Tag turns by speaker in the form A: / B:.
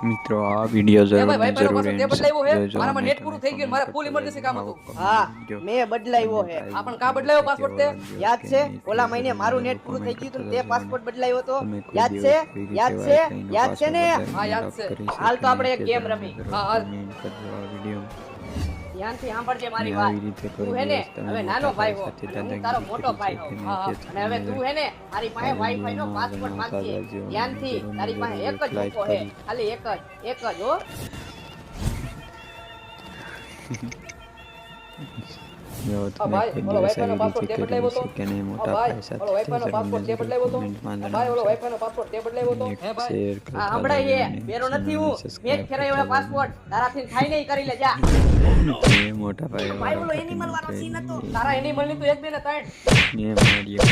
A: મિત્રો આ વિડિયો
B: એ
A: જરૂર
B: ભાઈ ભાઈ
A: જરૂર
B: તે બદલાવ્યો હે
A: જોજો
B: મારામાં
A: અને
B: નેટ પૂરું થઈ ગયું મારે ફૂલ ઇમરજન્સી કામ હતું
C: હા મેં બદલાવ્યો હે
B: આ પણ કા બદલાયો પાસપોર્ટ તે
C: યાદ છે ઓલા મહિને મારું નેટ પૂરું થઈ ગયું હતું ને તે પાસપોર્ટ બદલાવ્યો હતો યાદ છે યાદ છે યાદ છે ને
B: હા યાદ છે
C: હાલ તો આપણે એક ગેમ રમી
B: હા હાલ
C: ધ્યાનથી સાંભળજે મારી વાત તું હે ને હવે નાનો ભાઈ હો અને હું તારો મોટો ભાઈ હો અને હવે તું હે ને મારી પાસે વાઈફાઈ નો પાસવર્ડ માંગજે ધ્યાનથી તારી પાસે એક જ મોકો હે ખાલી એક જ હો
B: ભાઈ ઓલો વાઈફાઈ નો પાસવર્ડ તે બદલાવ્યો તો કે નહીં મોટા ભાઈ ઓલો વાઈફાઈ નો પાસવર્ડ તે બદલાવ્યો તો ભાઈ ઓલો વાઈફાઈ નો પાસવર્ડ તે બદલાવ્યો તો હે ભાઈ
C: આ હમણાં એ બેરો નથી હું મેં જ ફેરાયો પાસવર્ડ તારાથી થાય નહીં કરી લે જા
A: એ મોટા ભાઈ
C: ભાઈ ઓલો એનિમલ વાળો સીન હતો
B: તારા એનિમલ ની તો એક બે ને ત્રણ
A: ને માર્યો